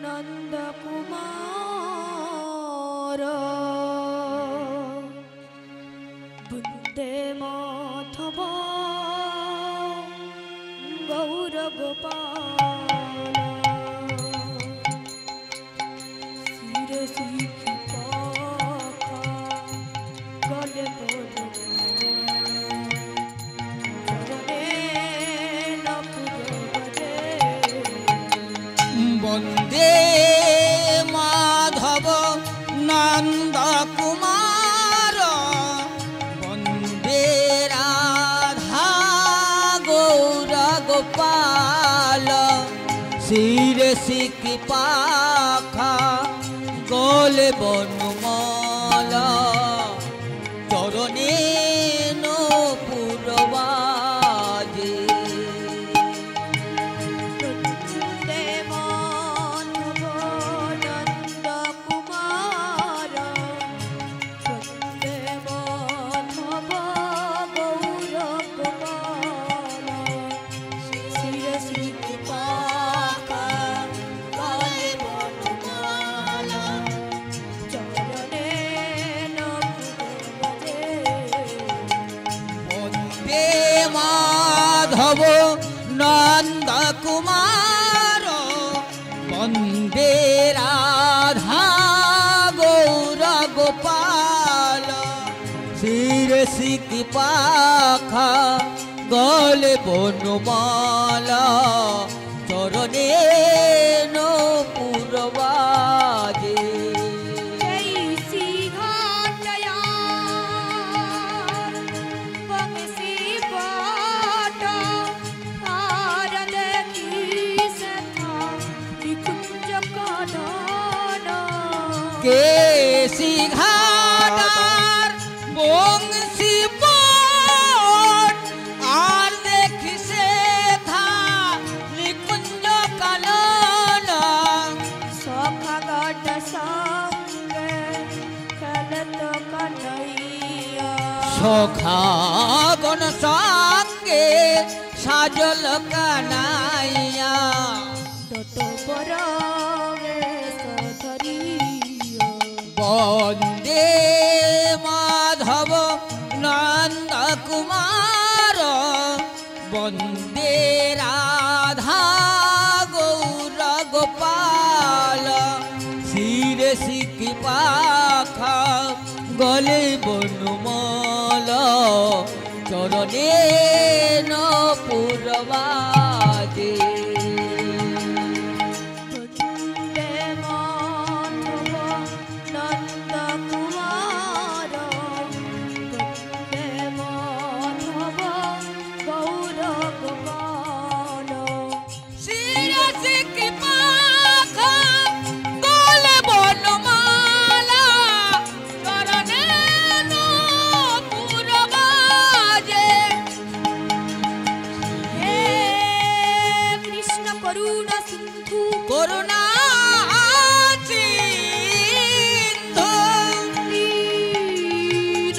नंद कुमार वंदे माधव गौर गोपाल शिरसी की पाखा गले वंदे माधव नंद कुमार वंदे राधा गौर गोपाल शिरसी की पाखा गले बनमाल चरणे नूपुरबाजे माधव नंद कुमार वंदे राधा गौर गोपाल शिरसी की पाखा गले बनमाल चरणे नूपुरबाजे केसी घाटार बंशी पट आर देखी से था निकुंज कानन सखा गट संगे खेलत कन्हैया सखा गण संगे साजल कन्हैया टटोपर वंदे माधव नंद कुमार वंदे राधा गौर गोपाल शिरसी की पाखा गले बनमाल चरणे नूपुरबाजे करुणा सिंधु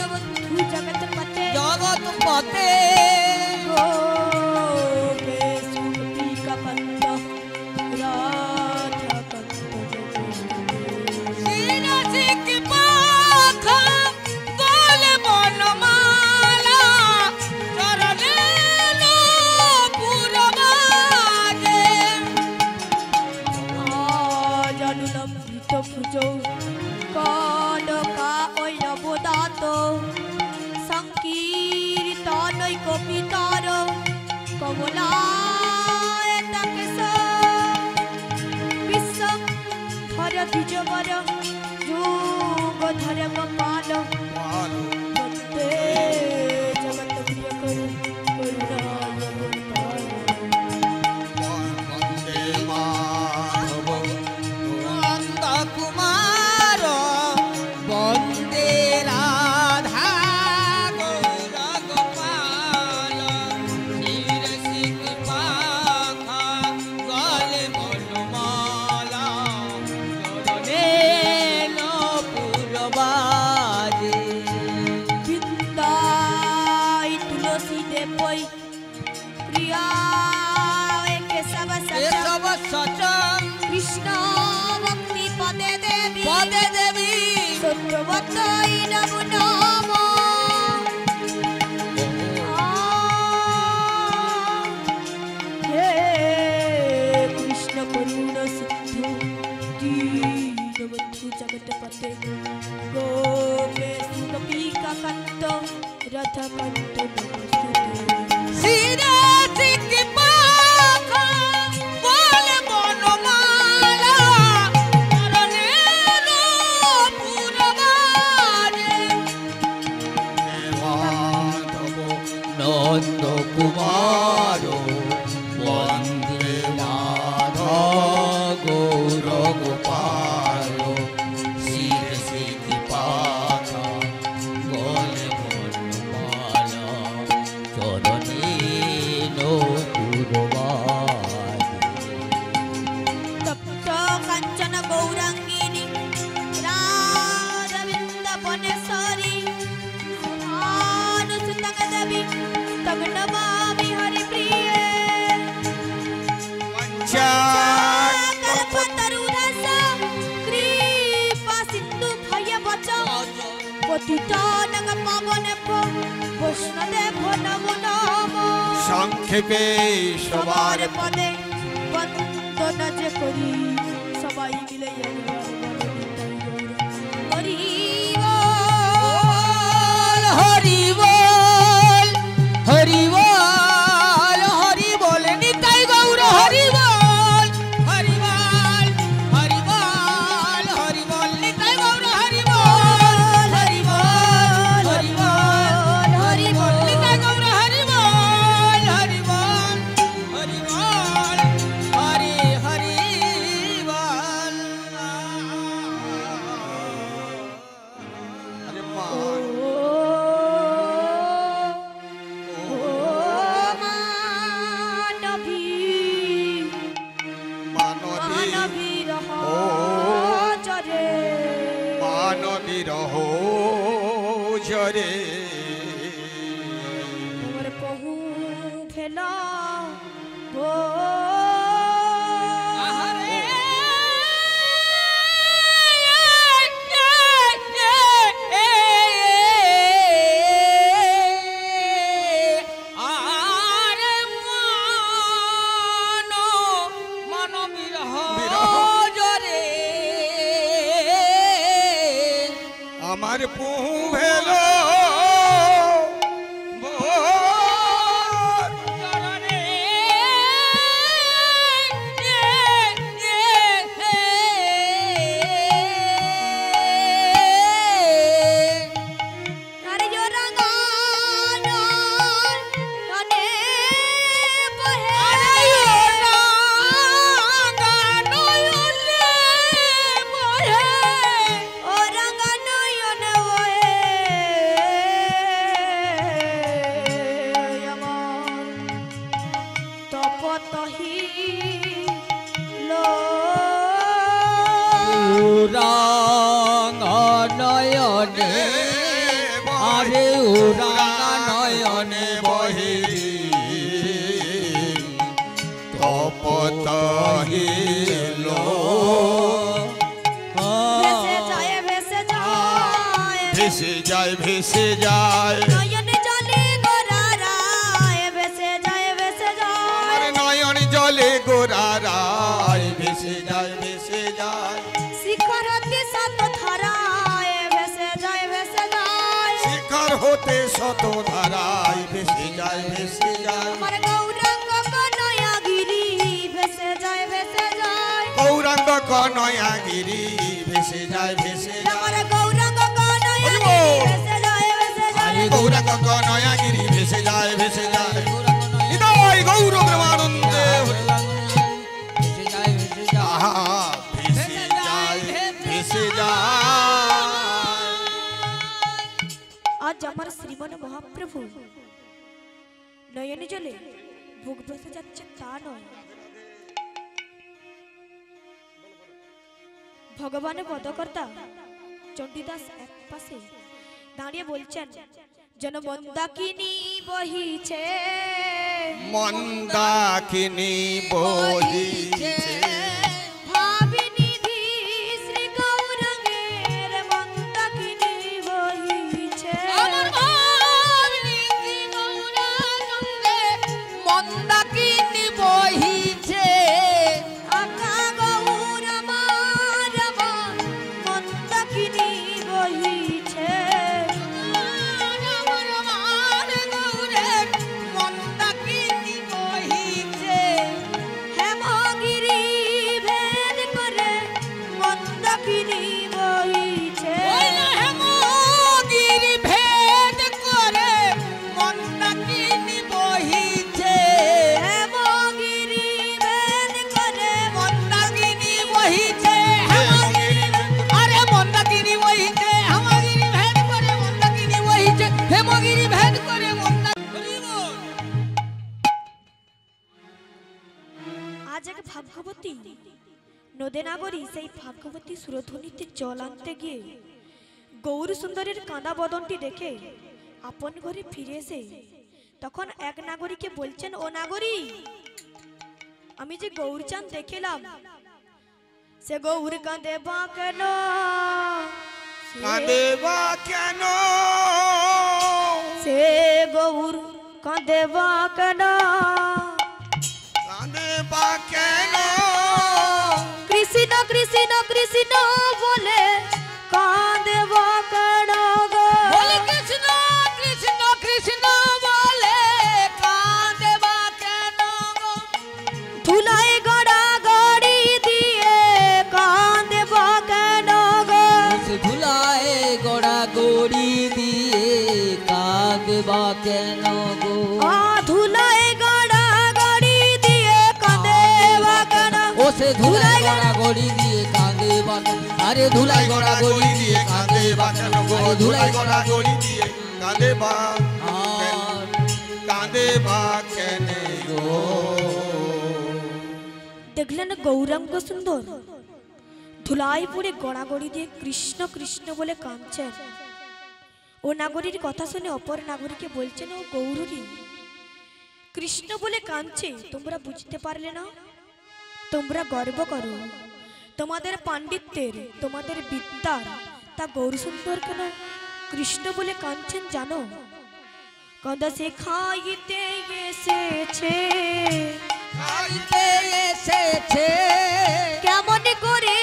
दीनबंधु जगत पते गोपेशुपति का पंथ राधा कंठ शिरसी की पाखा गले बनमाला चरणे नूपुरबाजे अनुलंबित भुजौ कनका ऐनवदात संकीर्तनैक पितर कमलायताकेश विश्वंभर द्विजवर योगधर गोपाल वंदे जगत प्रिय करुणा कुमार वंदे राधा गौर गोपाल शिरसी की पाखा गले बनमाल चरणे नूपुरबाजे কতই নম নম হে কৃষ্ণ করুণ সিন্ধু দীনবন্ধু জগৎপতে গোপেশ গোপিকা কান্ত রাধাকান্ত নমস্তুতে শিরাজিকে পাখা বলে বনমালা চরণের পুরবারে মাধব নন্দ কুমার বন্দে মাধব গৌর গোপাল শিরসিকে পাখা বলে বনমালা চরণের পুরবারে তপ্ত কাঞ্চন গৌরাঙ্গিনী রাধবিন্দ বনেশ্বরী সুধানুসুতং দেবী তং নমামি হরিপ্রিয়ে কল্পতরুদাস কৃপা সিন্ধু ভয়বচ পতিতানং পাবনেভ্যো বৈষ্ণদেভ্য নমো নমঃ সংক্ষেপে সবার পদে বন্দনা যে করি সবাই মিলে হরি হরি বল হরি বল হরি বল নিতাই গৌর হরি বল হরি বল হরি বল হরি বল নিতাই গৌর হরি বল হরি বল হরি বল হরি বল নিতাই গৌর হরি বল হরি বল হরি বল হরি হরি বল আরে মা মানবী মানবীর হো জরে আহারে আরে মানবীর জরে আমার পুহু ভেল চরণে নয়নে আরে উরাঙ্গা নয়নে বহে তপত হিলো ভেসে যায় ভেসে যায় নয়নে জলে গোরারায় ভেসে যায় ভেসে যায় আমার নয়ন জলে গোরারায় ভেসে যায় ভেসে যায় শিখর হতে শত ধারায় ভেসে যায় ভেসে যায় শিখর হতে শত ধারায় ভেসে যায় ভেসে যায় আমার গৌরাঙ্গ কনয়াগিরি ভেসে যায় ভেসে যায় গৌরাঙ্গ কনয়াগিরি ভেসে যায় ভেসে আমার যায় গৌরাঙ্গ কনয়াগিরি ভেসে যায় ভেসে যায় গৌরাঙ্গ কনয়াগিরি ভেসে যায় ভেসে যায় হৃদয় গৌর প্রেমানন্দে আহা ভেসে যায় ভেসে যায় আজ আমার শ্রীমন মহাপ্রভু নয়নে জলে বুক ভেসে যাচ্ছে তা নয়, ভগবানের পদকর্তা চণ্ডীদাস এক পাশে দাঁড়িয়ে বলছেন, যেন মন্দাকিনী বহিছে মন্দাকিনী বহিছে ভাবিনিধি শ্রী গৌরাঙ্গের মন্দাকিনী নদে নাগরী সেই ভাগ্যবতী সুরধ্বনিতে জল আনতে গিয়ে গৌর সুন্দরের কাঁদা বদনটি দেখে আপন ঘরে ফিরে এসে তখন এক নাগরীকে বলছেন, ও নাগরী, আমি যে গৌরচাঁদ দেখলাম, সে গৌর কাঁদে বা কেন? কাঁদে বা কেন? সে গৌর কাঁদে বা কেন? কাঁদে বা কেন? কৃষ্ণ কৃষ্ণ কৃষ্ণ বলে কাঁদে বা কেন গো? বলে কৃষ্ণ কৃষ্ণ কৃষ্ণ বলে কাঁদে বা কেন গো? ধুলায় গড়া গড়ি দিয়ে কাঁদে বা কেন গো? সে ধুলায় গড়া গড়ি দিয়ে কাঁদে বা কেন গো? ধুলায় গড়া গড়ি দিয়ে কাঁদে বা কেন? ও সে ধুলায় গড়া গড়ি দিয়ে কাঁদে বা কেন? আরে ধুলায় গড়া গড়ি দিয়ে কাঁদে বা কেন গো? ধুলাই গড়া গড়ি দিয়ে কাঁদে বা আর কাঁদে বা কেন গো? দেখলেন গৌরাঙ্গ সুন্দর ধুলাই পড়ে গড়াগড়ি দিয়ে কৃষ্ণ কৃষ্ণ বলে কাঁদছেন। ও নাগরীর কথা শুনে অপর নাগরীকে বলছেন, ও গৌরী, কৃষ্ণ বলে কাঁদছে, তোমরা বুঝতে পারলে না? তোমরা গর্ব করো তোমাদের পাণ্ডিত্যের, তোমাদের বিদ্যার, তা গৌর সুন্দর কেন কৃষ্ণ বলে কাঁদছেন জানো? কাঁদা সে খাইতে এসেছে, খাইতে এসেছে, কেমন করে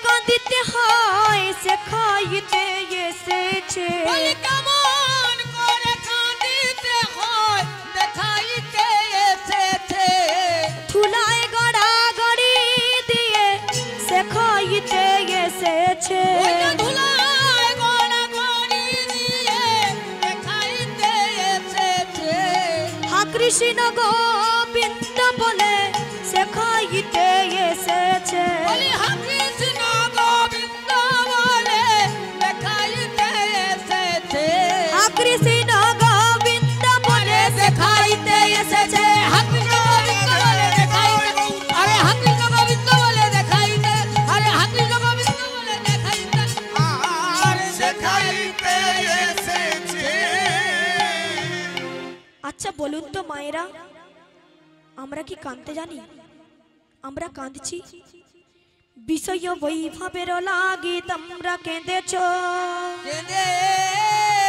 কাঁদিতে হয় সে খাইতে এসেছে। বলে কেমন করে কাঁদিতে হয় দেখাইতে এসেছে। ধুলায় গড়া গড়ি দিয়ে সে খাইতে এসেছে। ওই যে ধুলায় গড়া গড়ি দিয়ে দেখাইতে এসেছে। হা কৃষ্ণ গোবিন্দ বলে সে খাইতে এসেছে। বলি হা কৃষ্ণ গোবিন্দ বলে দেখাইতে এসেছে। হা কৃষ্ণ গোবিন্দ বলে দেখাইতে এসেছে। হা কৃষ্ণ গোবিন্দ বলে দেখাইতে, আরে হা কৃষ্ণ গোবিন্দ বলে দেখাইতে, আরে হা কৃষ্ণ গোবিন্দ বলে দেখাইতে, আর দেখাইতে এসেছে। আচ্ছা বলুন তো মায়েরা, আমরা কি কাঁদতে জানি? আমরা কাঁদছি বিষয় বৈভবের লাগি তোমরা কেঁদেছো। কেঁদেছো,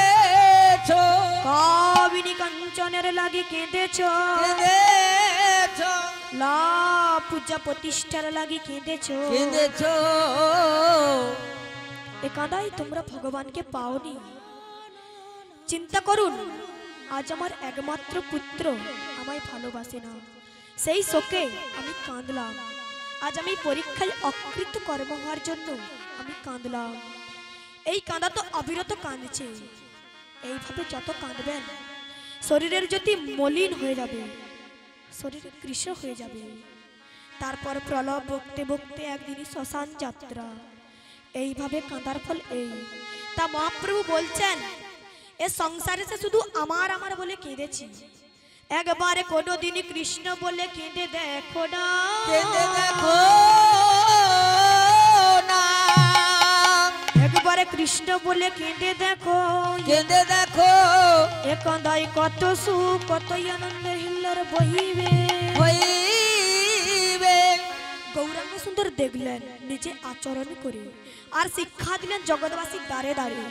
কাবিনী কাঞ্চনের লাগি কেঁদেছো। কেঁদেছো, লা পূজা প্রতিষ্ঠার লাগি কেঁদেছো। কেঁদেছো। এ কাঁদাই তোমরা ভগবানকে পাওনি। চিন্তা করুন, আজ আমার একমাত্র পুত্র আমায় ভালোবাসে না, সেই শোকে আমি কাঁদলাম। আজ আমি পরীক্ষায় অকৃত কর্ম হওয়ার জন্য আমি কাঁদলাম। এই কাঁদা তো অবিরত কাঁদছে। এইভাবে যত কাঁদবেন শরীরের যদি মলিন হয়ে যাবে, শরীর কৃষ্ণ হয়ে যাবে। তারপর প্রলব বকতে বকতে একদিনই শ্মশান যাত্রা। এইভাবে কাঁদার ফল এই। তা মহাপ্রভু বলছেন, এ সংসারে সে শুধু আমার আমার বলে কেঁদেছি, একবারে কোনোদিনই কৃষ্ণ বলে কেঁদে দেখো না। কেঁদে দেখো না, একবারে কৃষ্ণ বলে কেঁদে দেখো। কেঁদে দেখো। এ কাঁদাই কত সুখ, কতই আনন্দ হিল্লার বহিবে। হইবে। গৌরাঙ্গ সুন্দর দেখলেন নিজে আচরণ করে, আর শিক্ষা দিলেন জগৎবাসীর দ্বারে দ্বারে।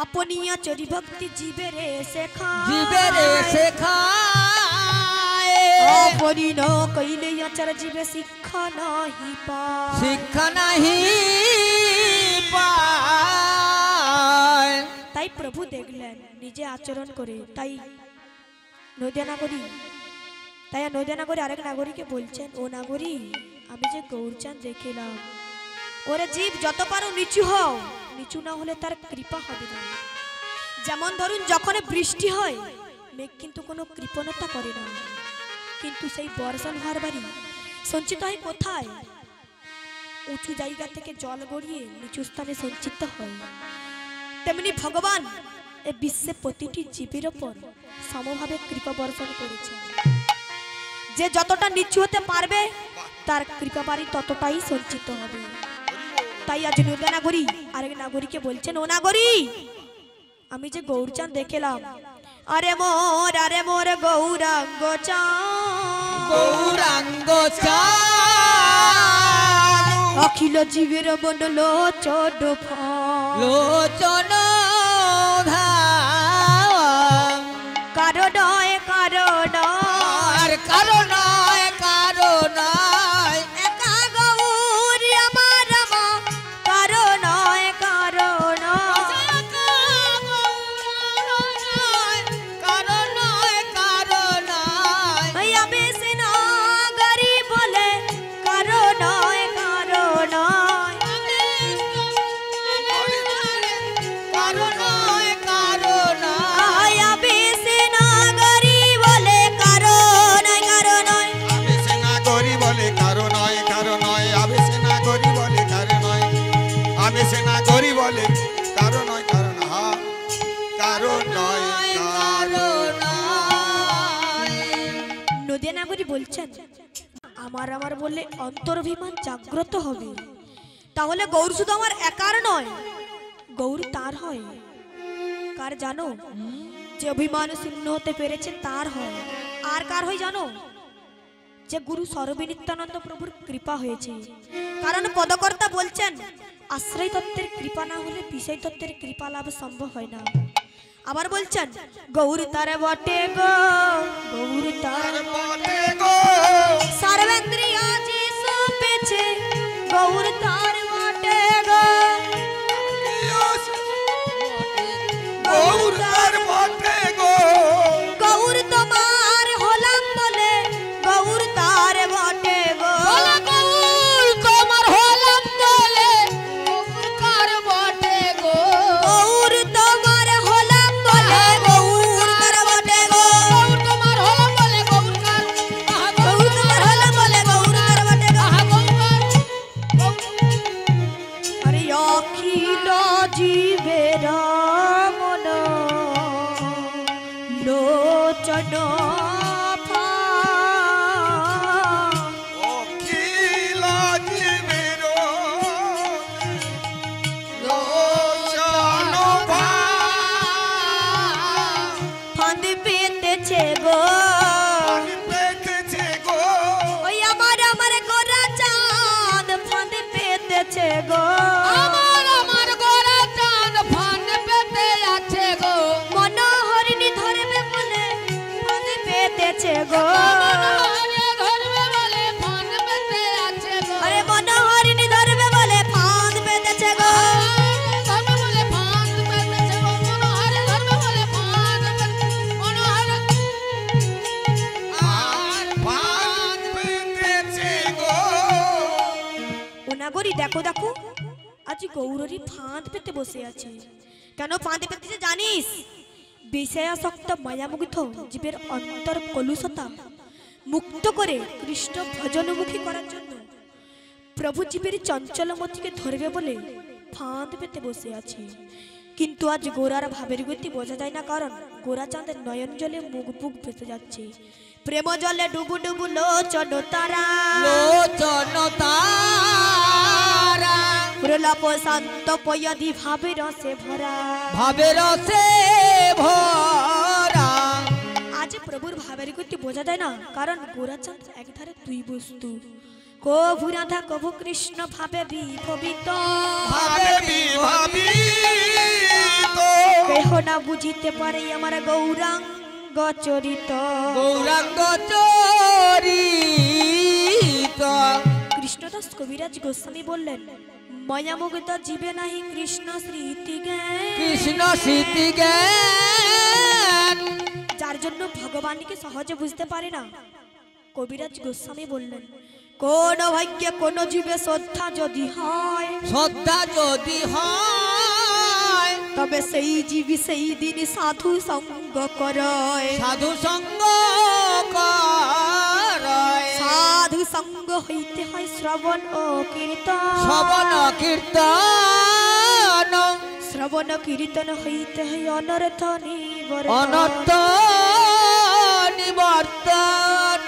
আপনিয়া চরি ভক্তি জীবেরে শেখা, জীবেরে শেখায়। আপনি ন কইলে আচার জীবে শিক্ষা নাহি পায়। শিক্ষা নাহি পায়। তাই প্রভু দেখলেন নিজে আচরণ করে। তাই নদিয়া নাগরী আরেক নাগরীকে বলছেন, ও নাগরী, আমি যে গৌরচাঁদ দেখিলাম, ওরে জীব যত পারো নিচু হও, নিচু না হলে তার কৃপা হবে না। যেমন ধরুন যখন বৃষ্টি হয়, মেঘ কিন্তু কোনো কৃপণতা করে না, কিন্তু সেই বর্ষণ হওয়ার বাড়ি সঞ্চিত হয় কোথায়? উঁচু জায়গা থেকে জল গড়িয়ে নিচু স্থানে সঞ্চিত হয়। তেমনি ভগবান এই বিশ্বে প্রতিটি জীবের ওপর সমভাবে কৃপা বর্ষণ করেছেন। যে যতটা নিচু হতে পারবে তার কৃপা বাড়ি ততটাই সঞ্চিত হবে। তাই আজ নদী নাগরী আরেক নাগরীকে বলছেন, ও নাগরী, আমি যে গৌরচাঁদ দেখলাম, আরে মোর গৌরাঙ্গ চাঁদ, গৌরাঙ্গ চাঁদ অখিল জীবের মন লোচন লোচন কারণ আর কারণ কারণ একা গৌরী আমার মা, কারণ কারণ কারণ কারণ আমি সিনাগরি বলে কারণ কারণ কারণ কারণ আমি সিনাগরি বলে কারণ কারণ আমি সেনা করি বলে কারো নয় কারো নয়, আমি সেনা করি বলে কারো নয়, আমি সেনা করি বলে কারো নয় কারণ হা কারো নয় কারো। নদিয়া নাগরী বলছেন, আমার বললে অন্তর্ভিমান জাগ্রত হবে। তাহলে গৌর শুধু আমার একার নয়, গৌর তার হয়। কার জানো? যে অভিমান শূন্য হতে পেরেছে তার হয়। আর কার হয় জানো? যে গুরু সর্বনিত্যানন্দ প্রভুর কৃপা হয়েছে। কারণ পদকর্তা বলছেন, আশ্রয় তত্ত্বের কৃপা না হলে বিষয় তত্ত্বের কৃপা লাভ সম্ভব হয় না। আবার বলছেন, গৌর তার বটে গো, গৌর তার বটে গো সর্বেন্দ্রিয়া যে সপেছে, গৌর তার বটে গো, গৌর তার বটে গো গৌর তোমার হলাম বলে, গৌর তার বটে গো, গৌর তোমার হলাম বলে গৌর কার বটে গো গৌর তোমার হলাম বলে, গৌর তার বটে গো, গৌর তোমার হলাম বলে গৌর কার গৌর তোমার হলাম বলে, গৌর তার বটে গো। আরে অখিল জীবের মন লোচন অখিল জীবের লোচন ফাঁদ পেতেছে গো, আমি পেতেছে গো ওই আমার গোরা চাঁদ ফাঁদ পেতেছে গো, আমার গোরা চাঁদ ফান পেতে আছে গো মন হরিণী ধরবে বলে ফাঁদ পেতেছে গো, ধরবে বলে ফান পেতে আছে গো আরে মন হরিণী ধরবে বলে ফাঁদ পেতেছে গো, ধরবে বলে ফান পেতেছে গো মনোহর ধরবে বলে ফান মনোহর আর ফান পেতেছে গো। ও নাগরী দেখো দেখো, আজ গৌরী ফাঁদ পেতে বসে আছে। কেন ফাঁদ পেতেছে জানিস? বিষয়াসক্ত মায়ামুগ্ধ জীবের অন্তর কলুষতা মুক্ত করে কৃষ্ণ ভজনমুখী করার জন্য প্রভু জীবের চঞ্চলমতিকে ধরবে বলে ফাঁদ পেতে বসে আছে। কিন্তু আজ গোরার ভাবের গতি বোঝা যায় না, কারণ গোরা চাঁদের নয়ন জলে মুখ বুক ভেসে যাচ্ছে। প্রেম জলে ডুবু ডুবু লোচন তারা, লোচন তারা প্রলাপ শান্ত পয়দি ভাবে রসে ভরা। ভাবে রসে ভরা আজ প্রভুর ভাবের গতি বোঝা যায় না, কারণ গোরাচাঁদ একধারে দুই বস্তু, কভু রাধা কভু কৃষ্ণ ভাবে বিভবিত, ভাবে বিভাবিত কেহ না বুঝিতে পারে আমার গৌরাঙ্গ চরিত। গৌরাঙ্গ চরিত কৃষ্ণদাস কবিরাজ গোস্বামী বললেন, মায়ামুগ্ধ জীবে নাহি কৃষ্ণ স্মৃতি জ্ঞান, কৃষ্ণ স্মৃতি জ্ঞান যার জন্য ভগবানকে সহজে বুঝতে পারে না। কবিরাজ গোস্বামী বললেন, কোন ভাগ্যে কোন জীবে শ্রদ্ধা যদি হয়, শ্রদ্ধা যদি হয় তবে সেই জীবী সেই দিন সাধু সঙ্গ করয়। সাধু সঙ্গ করয় সাধু সঙ্গ হইতে হয় শ্রবণ ও কীর্তন, শ্রবণ কীর্তন শ্রবণ কীর্তন হইতে হয় অনর্থ নিবরণ। অনর্থ পরিবর্তন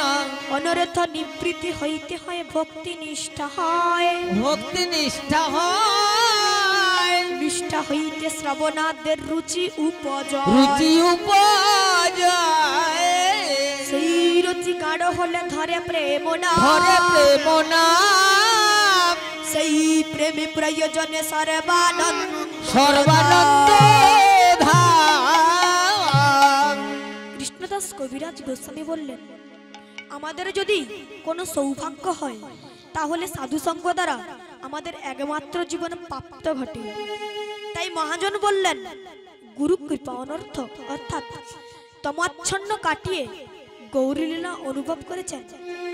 অনরথ নিবৃত্তি হইতে হয় ভক্তি নিষ্ঠা হয়, ভক্তি নিষ্ঠা হয়, নিষ্ঠা হইতে শ্রবণাদের রুচি উপজয়, রুচি উপজয়, সেই রুচি গাঢ় হলে ধরে প্রেম নাম, ধরে প্রেম নাম, সেই প্রেমে প্রয়োজনে সর্বানন্দ, সর্বানন্দ ধাম। কৃষ্ণদাস কবিরাজ গোস্বামী বললেন, আমাদের যদি কোনো সৌভাগ্য হয় তাহলে সাধুসঙ্গ দ্বারা আমাদের একমাত্র জীবন প্রাপ্ত ঘটে। তাই মহাজন বললেন, গুরু কৃপা অনর্থ অর্থাৎ তমাচ্ছন্ন কাটিয়ে গৌরীলীলা অনুভব করেছেন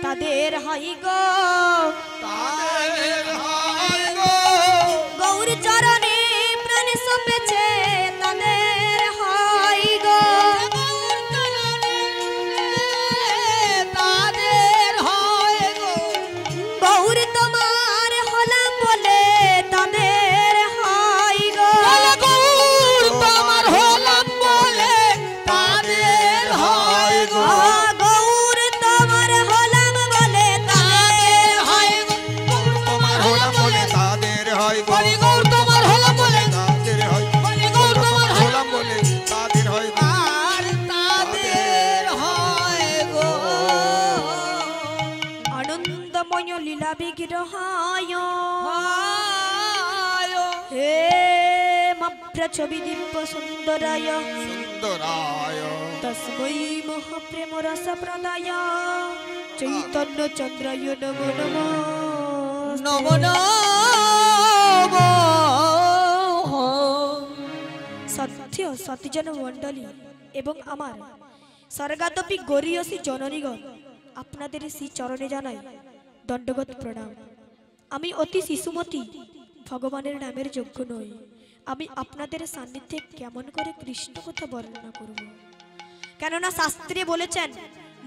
তাদের হয় গো, তাদের হয় গো, গৌরী চরণে প্রাণ সপেছে তাদের হয় গো, তাদের হয় গো, গৌরী তোমার হলাম বলে তাদের হয় গো, গৌর তোমার হলাম বলে তাদের হয় গো, গৌর তোমার হলাম বলে তাদের হয় গো, তোমার হলাম বলে তাদের হয় গো, বলি গৌর তোমার হলাম বলে, তাদের হয় গো, বলি গৌর তোমার হলাম বলে তাদের হয় গো, আর তাদের হয় গো। আনন্দময় লীলা বিগ্রহায় হয় হে মাভ্র ছবি দিব্য সুন্দরায় সুন্দরায় তস্मै মহাপ্রেম রস প্রদায় চৈতন্য চন্দ্রায় নমো নমো নম নম। সত্য সতীজন মণ্ডলী এবং আমার স্বর্গাদপি গরিয়সী জননীগণ, আপনাদের শ্রী চরণে জানাই দণ্ডগত প্রণাম। আমি অতি শিশুমতী, ভগবানের নামের যোগ্য নই। আমি আপনাদের সান্নিধ্যে কেমন করে কৃষ্ণ কথা বর্ণনা করব? কেননা শাস্ত্রে বলেছেন,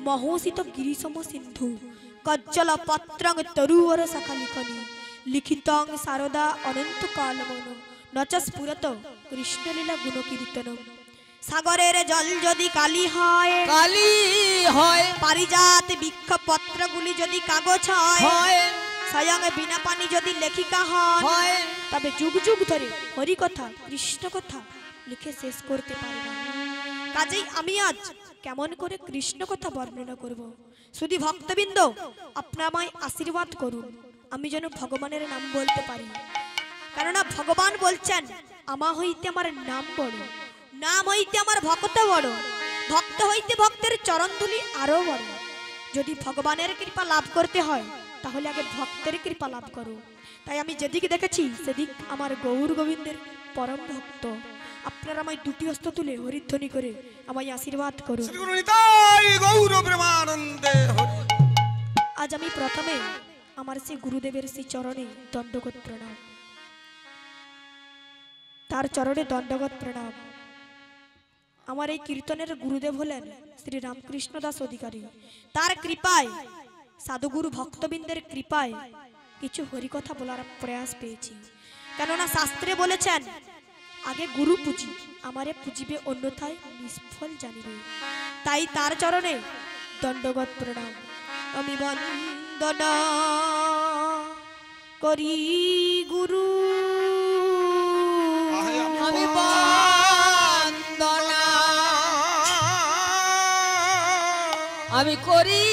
মহোষিত গিরিসম সিন্ধু কজ্জল পত্রং তরুবর শাখা লিখনি লিখিতং শারদা অনন্ত কালমন নচ স্ফুরত কৃষ্ণলীলা গুণ কীর্তনম। সাগরের জল যদি কালি হয়, কালি হয় পারিজাত বৃক্ষ পত্রগুলি যদি কাগজ হয়, হয় স্বয়ং বিনা পানি যদি লেখিকা হন, হয় তবে যুগ যুগ ধরে হরি কথা কৃষ্ণ কথা লিখে শেষ করতে পারি না। কাজেই আমি আজ কেমন করে কৃষ্ণ কথা বর্ণনা করব? শুধু ভক্তবৃন্দ আপনারা আমায় আশীর্বাদ করুন, আমি যেন ভগবানের নাম বলতে পারি। কেননা ভগবান বলছেন, আমা হইতে আমার নাম বড়, নাম হইতে আমার ভক্ত বড়, ভক্ত হইতে ভক্তের চরণধুলি আরো বড়। যদি ভগবানের কৃপা লাভ করতে হয় তাহলে আগে ভক্তের কৃপা লাভ করো। তাই আমি যেদিকে দেখেছি সেদিক আমার গৌর গোবিন্দের পরম ভক্ত। আপনারা আমায় দুটি হস্ত তুলে হরিধ্বনি করে আমায় আশীর্বাদ করুন। শ্রী গুরু নিতাই গৌর প্রেমানন্দে হরি। আজ আমি প্রথমে আমার শ্রী গুরুদেবের শ্রী চরণে দণ্ডগত প্রণাম, তার চরণে দণ্ডগত প্রণাম। আমার এই কীর্তনের গুরুদেব হলেন শ্রী রামকৃষ্ণ দাস অধিকারী। তার কৃপায়, সাধুগুরু ভক্তবৃন্দের কৃপায় কিছু হরিকথা বলার প্রয়াস পেয়েছি। কেননা শাস্ত্রে বলেছেন, আগে গুরু পুজি, আমারে পুজিবে অন্যথায় নিষ্ফল জানিবে। তাই তার চরণে দণ্ডগত প্রণাম। আমি বন্দনা করি গুরু, আমি বন্দনা আমি করি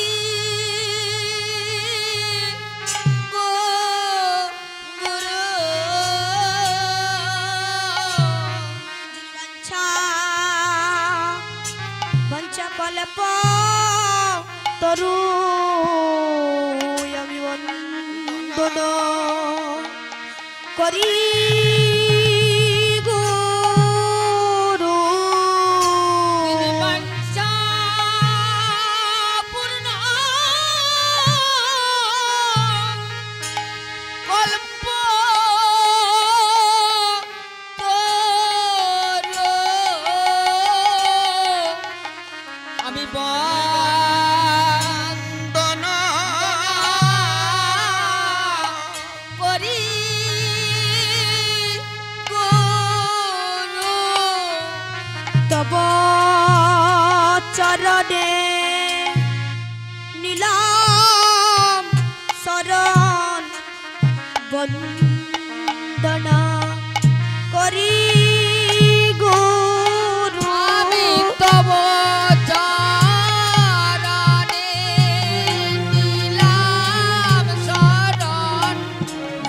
গো গুরু। বাঞ্ছা বাঞ্ছা কল্প তরু আমি বন্দনা করি গুরু। বাঞ্ছা পূর্ণ কল্প তরু আমি বন্দনা করি বন্দনা করি গুরু আমি তব চরণে দিলাম শরণ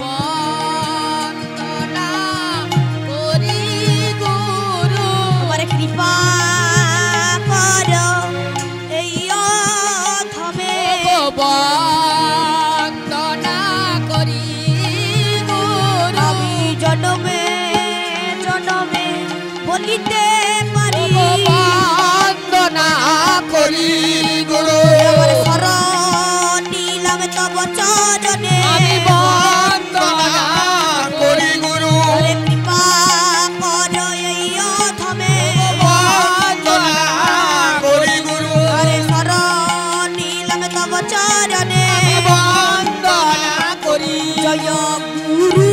বন্দনা করি গুরু তোমার কৃপা কর এই অধমে বন্দনা করি গুরু আমি জনমে জনমে বলিতে পারি বন্দনা করি গুরু আমার শরণ নিলাম তব চরণে আমি বন্দনা করি গুরু ওরে কৃপা কর এই অধমে বন্দনা করি গুরু ওরে শরণ নিলাম তব চরণে বন্দনা করি জয় গুরু